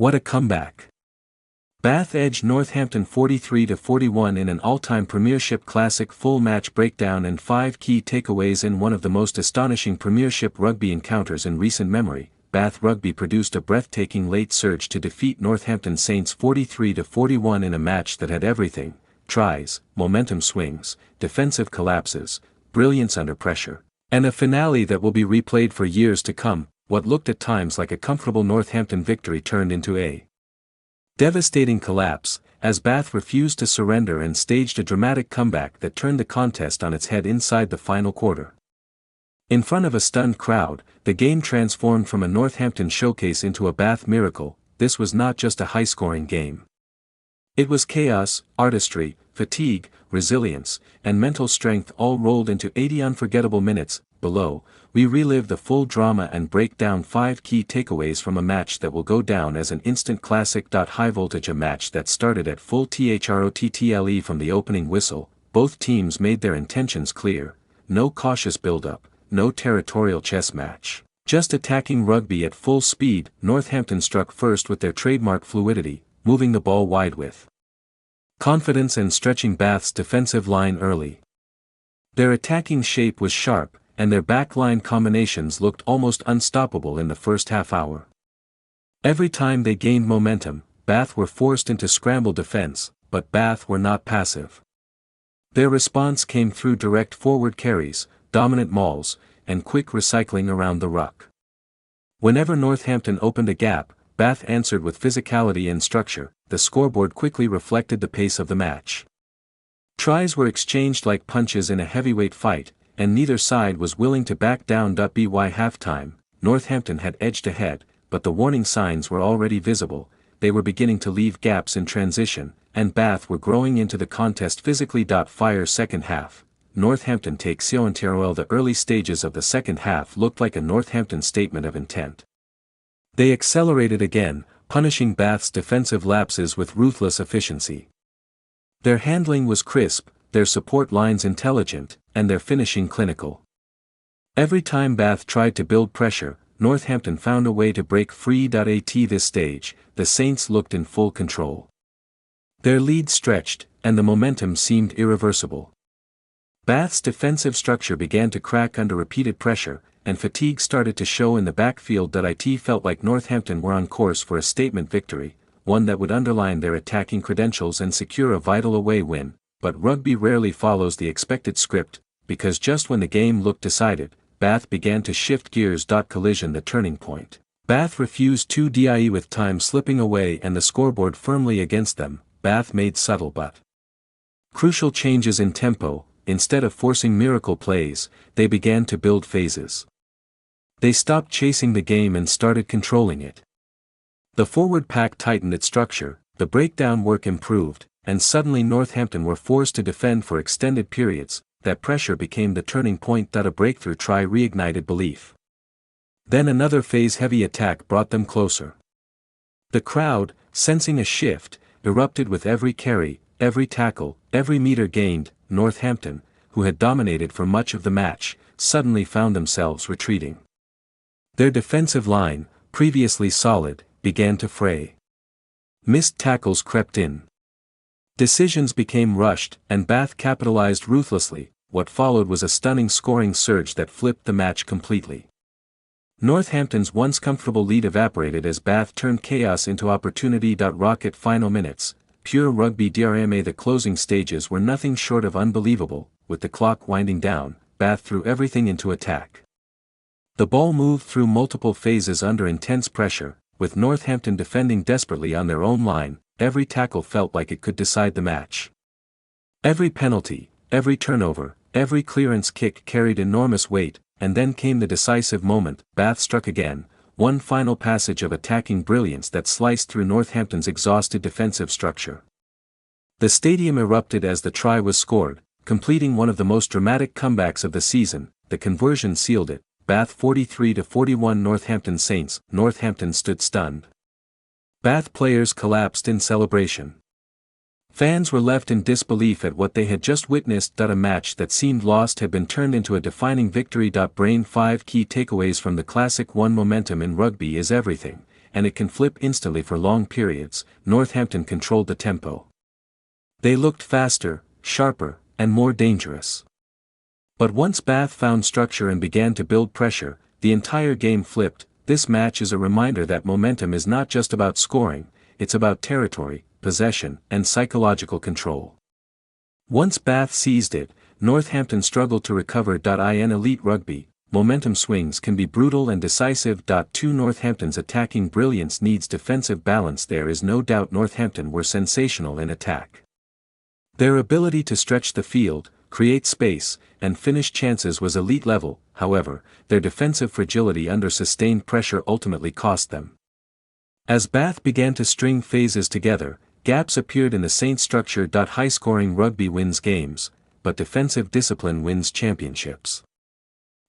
What a comeback! Bath edged Northampton 43-41 in an all-time Premiership Classic full match breakdown and 5 key takeaways in one of the most astonishing Premiership Rugby encounters in recent memory. Bath Rugby produced a breathtaking late surge to defeat Northampton Saints 43-41 in a match that had everything: tries, momentum swings, defensive collapses, brilliance under pressure, and a finale that will be replayed for years to come. What looked at times like a comfortable Northampton victory turned into a devastating collapse, as Bath refused to surrender and staged a dramatic comeback that turned the contest on its head inside the final quarter. In front of a stunned crowd, the game transformed from a Northampton showcase into a Bath miracle. This was not just a high-scoring game. It was chaos, artistry, fatigue, resilience, and mental strength all rolled into 80 unforgettable minutes. Below, we relive the full drama and break down 5 key takeaways from a match that will go down as an instant classic. High voltage: a match that started at full throttle from the opening whistle. Both teams made their intentions clear: no cautious build-up, no territorial chess match, just attacking rugby at full speed. Northampton struck first with their trademark fluidity, moving the ball wide with confidence and stretching Bath's defensive line early. Their attacking shape was sharp, and their backline combinations looked almost unstoppable in the first half hour. Every time they gained momentum, Bath were forced into scramble defense, but Bath were not passive. Their response came through direct forward carries, dominant mauls, and quick recycling around the ruck. Whenever Northampton opened a gap, Bath answered with physicality and structure. The scoreboard quickly reflected the pace of the match. Tries were exchanged like punches in a heavyweight fight, and neither side was willing to back down. By halftime, Northampton had edged ahead, but the warning signs were already visible. They were beginning to leave gaps in transition, and Bath were growing into the contest physically. Fire second half. Northampton take Siontero. The early stages of the second half looked like a Northampton statement of intent. They accelerated again, punishing Bath's defensive lapses with ruthless efficiency. Their handling was crisp, their support lines intelligent, and their finishing clinical. Every time Bath tried to build pressure, Northampton found a way to break free. At this stage, the Saints looked in full control. Their lead stretched, and the momentum seemed irreversible. Bath's defensive structure began to crack under repeated pressure, and fatigue started to show in the backfield. It felt like Northampton were on course for a statement victory, one that would underline their attacking credentials and secure a vital away win. But rugby rarely follows the expected script, because just when the game looked decided, Bath began to shift gears. Collision: the turning point. Bath refused to die with time slipping away and the scoreboard firmly against them. Bath made subtle but crucial changes in tempo. Instead of forcing miracle plays, they began to build phases. They stopped chasing the game and started controlling it. The forward pack tightened its structure, the breakdown work improved, and suddenly Northampton were forced to defend for extended periods. That pressure became the turning point. A breakthrough try reignited belief. Then another phase-heavy attack brought them closer. The crowd, sensing a shift, erupted with every carry, every tackle, every meter gained. Northampton, who had dominated for much of the match, suddenly found themselves retreating. Their defensive line, previously solid, began to fray. Missed tackles crept in. Decisions became rushed, and Bath capitalized ruthlessly. What followed was a stunning scoring surge that flipped the match completely. Northampton's once comfortable lead evaporated as Bath turned chaos into opportunity. Rocket final minutes. Pure rugby drama. The closing stages were nothing short of unbelievable. With the clock winding down, Bath threw everything into attack. The ball moved through multiple phases under intense pressure, with Northampton defending desperately on their own line. Every tackle felt like it could decide the match. Every penalty, every turnover, every clearance kick carried enormous weight, and then came the decisive moment. Bath struck again, one final passage of attacking brilliance that sliced through Northampton's exhausted defensive structure. The stadium erupted as the try was scored, completing one of the most dramatic comebacks of the season. The conversion sealed it. Bath 43-41 Northampton Saints. Northampton stood stunned. Bath players collapsed in celebration. Fans were left in disbelief at what they had just witnessed. A match that seemed lost had been turned into a defining victory. Brain 5 key takeaways from the Classic. 1. Momentum in rugby is everything, and it can flip instantly for long periods. Northampton controlled the tempo. They looked faster, sharper, and more dangerous. But once Bath found structure and began to build pressure, the entire game flipped. This match is a reminder that momentum is not just about scoring, it's about territory, possession, and psychological control. Once Bath seized it, Northampton struggled to recover. In elite rugby, momentum swings can be brutal and decisive. 2 Northampton's attacking brilliance needs defensive balance. There is no doubt Northampton were sensational in attack. Their ability to stretch the field, create space, and finish chances was elite level. However, their defensive fragility under sustained pressure ultimately cost them. As Bath began to string phases together, gaps appeared in the Saints' structure. High-scoring rugby wins games, but defensive discipline wins championships.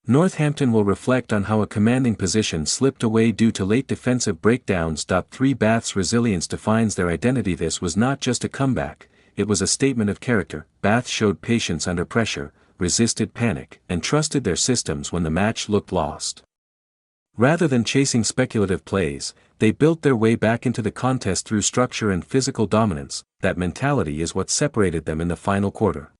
Northampton will reflect on how a commanding position slipped away due to late defensive breakdowns. 3 Bath's resilience defines their identity. This was not just a comeback, it was a statement of character. Bath showed patience under pressure, resisted panic, and trusted their systems when the match looked lost. Rather than chasing speculative plays, they built their way back into the contest through structure and physical dominance. That mentality is what separated them in the final quarter.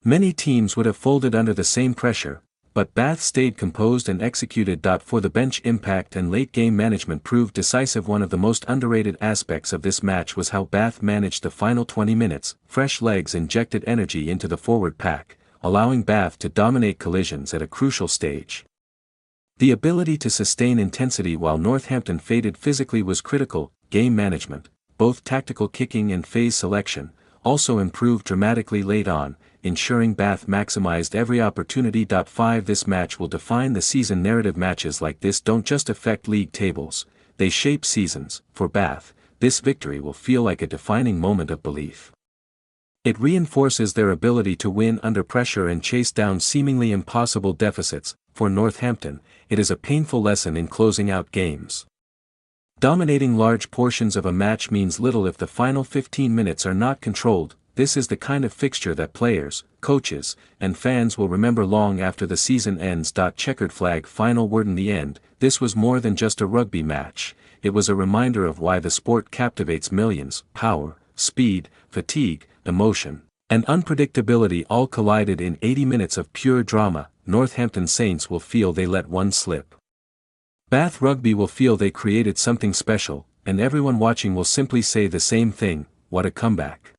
Many teams would have folded under the same pressure, but Bath stayed composed and executed. For the bench, impact and late-game management proved decisive. One of the most underrated aspects of this match was how Bath managed the final 20 minutes. Fresh legs injected energy into the forward pack, allowing Bath to dominate collisions at a crucial stage. The ability to sustain intensity while Northampton faded physically was critical. Game management, both tactical kicking and phase selection, also improved dramatically late on, ensuring Bath maximized every opportunity. 5 This match will define the season. Narrative matches like this don't just affect league tables, they shape seasons. For Bath, this victory will feel like a defining moment of belief. It reinforces their ability to win under pressure and chase down seemingly impossible deficits. For Northampton, it is a painful lesson in closing out games. Dominating large portions of a match means little if the final 15 minutes are not controlled. This is the kind of fixture that players, coaches, and fans will remember long after the season ends. Checkered flag. Final word. In the end, this was more than just a rugby match. It was a reminder of why the sport captivates millions. Power, speed, fatigue, emotion, and unpredictability all collided in 80 minutes of pure drama. Northampton Saints will feel they let one slip. Bath Rugby will feel they created something special, and everyone watching will simply say the same thing: what a comeback.